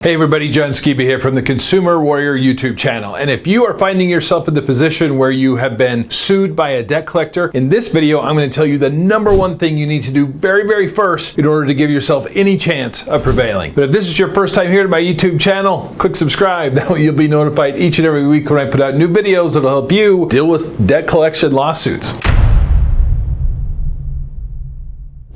Hey everybody, John Skiba here from the Consumer Warrior YouTube channel. And if you are finding yourself in the position where you have been sued by a debt collector, in this video I'm going to tell you the number one thing you need to do very first in order to give yourself any chance of prevailing. But if this is your first time here to my YouTube channel, click subscribe. That way you'll be notified each and every week when I put out new videos that'll help you deal with debt collection lawsuits.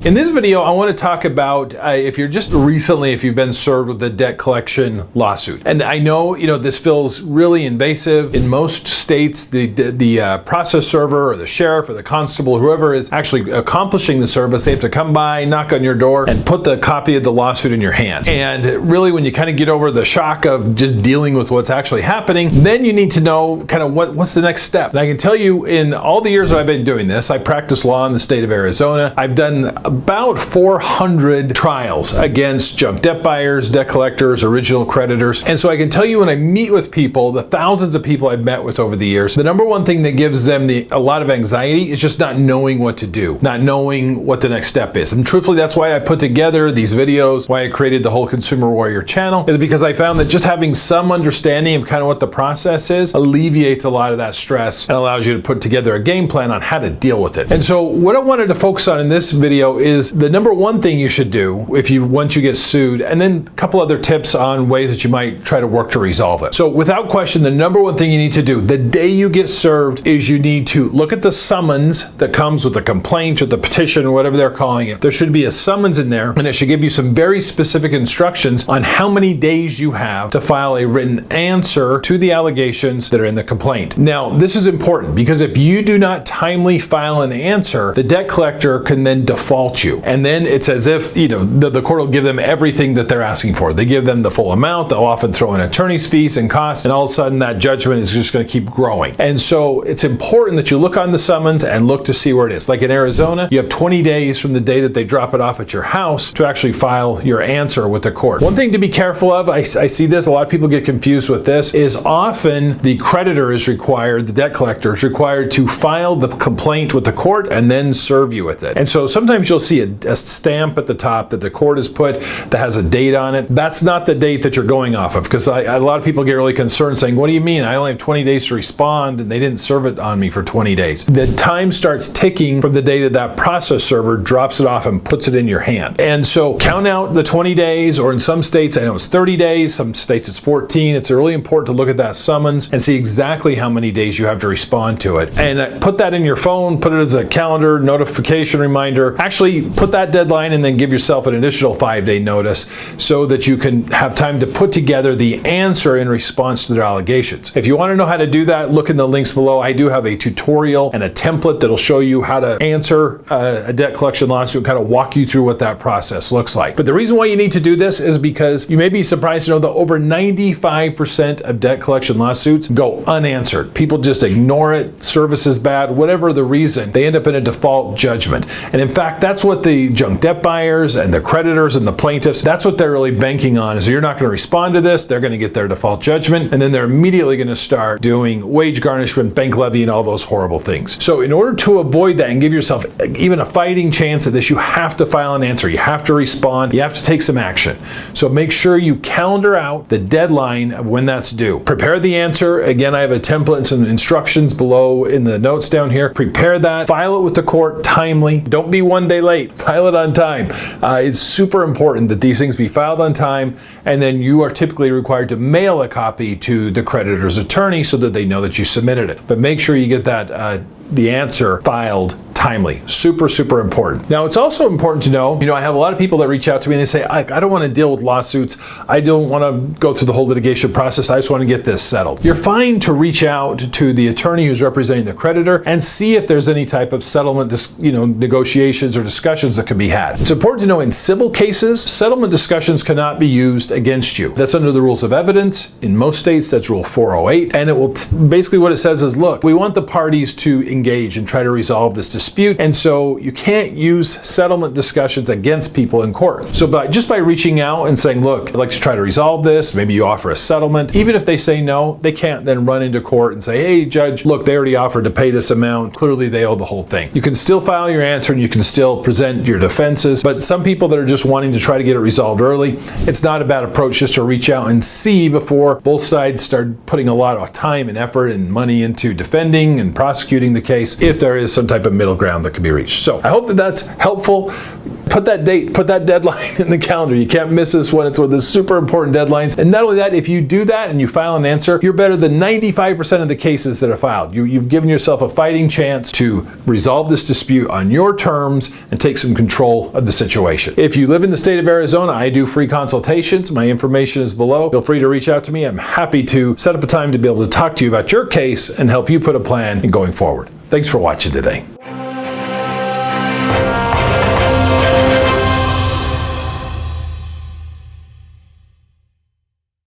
In this video, I want to talk about if you've been served with a debt collection lawsuit. And I know, this feels really invasive. In most states, the process server or the sheriff or the constable, whoever is actually accomplishing the service, they have to come by, knock on your door, and put the copy of the lawsuit in your hand. And really, when you kind of get over the shock of just dealing with what's actually happening, then you need to know kind of what's the next step. And I can tell you, in all the years I've been doing this, I practice law in the state of Arizona. I've done about 400 trials against junk debt buyers, debt collectors, original creditors. And so I can tell you, when I meet with people, the thousands of people I've met with over the years, the number one thing that gives them a lot of anxiety is just not knowing what to do, not knowing what the next step is. And truthfully, that's why I put together these videos, why I created the whole Consumer Warrior channel, is because I found that just having some understanding of kind of what the process is alleviates a lot of that stress and allows you to put together a game plan on how to deal with it. And so what I wanted to focus on in this video is the number one thing you should do once you get sued, and then a couple other tips on ways that you might try to work to resolve it. So without question, the number one thing you need to do the day you get served is you need to look at the summons that comes with the complaint or the petition or whatever they're calling it. There should be a summons in there, and it should give you some very specific instructions on how many days you have to file a written answer to the allegations that are in the complaint. Now, this is important because if you do not timely file an answer, the debt collector can then default you. And then it's as if, the court will give them everything that they're asking for. They give them the full amount. They'll often throw in attorney's fees and costs, and all of a sudden that judgment is just going to keep growing. And so it's important that you look on the summons and look to see where it is. Like in Arizona, you have 20 days from the day that they drop it off at your house to actually file your answer with the court. One thing to be careful of, I see this, a lot of people get confused with this, is often the creditor is required, the debt collector is required to file the complaint with the court and then serve you with it. And so sometimes you'll see a stamp at the top that the court has put that has a date on it. That's not the date that you're going off of, because a lot of people get really concerned saying, what do you mean? I only have 20 days to respond and they didn't serve it on me for 20 days. The time starts ticking from the day that process server drops it off and puts it in your hand. And so count out the 20 days, or in some states, I know it's 30 days, some states it's 14. It's really important to look at that summons and see exactly how many days you have to respond to it. And put that in your phone, put it as a calendar notification reminder. Actually, put that deadline and then give yourself an additional 5-day notice so that you can have time to put together the answer in response to their allegations. If you want to know how to do that, look in the links below. I do have a tutorial and a template that'll show you how to answer a debt collection lawsuit, kind of walk you through what that process looks like. But the reason why you need to do this is because you may be surprised to know that over 95% of debt collection lawsuits go unanswered. People just ignore it, service is bad, whatever the reason, they end up in a default judgment. And in fact, that's what the junk debt buyers and the creditors and the plaintiffs, that's what they're really banking on, is you're not going to respond to this, they're going to get their default judgment, and then they're immediately going to start doing wage garnishment, bank levy, and all those horrible things. So in order to avoid that and give yourself even a fighting chance at this, you have to file an answer, you have to respond, you have to take some action. So make sure you calendar out the deadline of when that's due. Prepare the answer. Again, I have a template and some instructions below in the notes down here. Prepare that, file it with the court timely. Don't be 1 day late. File it on time. It's super important that these things be filed on time, and then you are typically required to mail a copy to the creditor's attorney so that they know that you submitted it. But make sure you get that the answer filed timely. Super important. Now, it's also important to know, I have a lot of people that reach out to me and they say, I don't want to deal with lawsuits. I don't want to go through the whole litigation process. I just want to get this settled. You're fine to reach out to the attorney who's representing the creditor and see if there's any type of settlement, negotiations or discussions that can be had. It's important to know in civil cases, settlement discussions cannot be used against you. That's under the rules of evidence. In most states, that's Rule 408. And it will basically what it says is, look, we want the parties to engage and try to resolve this dispute dispute, and so you can't use settlement discussions against people in court. So just by reaching out and saying, look, I'd like to try to resolve this, maybe you offer a settlement, even if they say no, they can't then run into court and say, hey judge, look, they already offered to pay this amount, clearly they owe the whole thing. You can still file your answer and you can still present your defenses, but some people that are just wanting to try to get it resolved early, it's not a bad approach just to reach out and see before both sides start putting a lot of time and effort and money into defending and prosecuting the case, if there is some type of middle ground that can be reached. So I hope that that's helpful. Put that date, put that deadline in the calendar. You can't miss this one. It's one of the super important deadlines. And not only that, if you do that and you file an answer, you're better than 95% of the cases that are filed. You've given yourself a fighting chance to resolve this dispute on your terms and take some control of the situation. If you live in the state of Arizona, I do free consultations. My information is below. Feel free to reach out to me. I'm happy to set up a time to be able to talk to you about your case and help you put a plan in going forward. Thanks for watching today.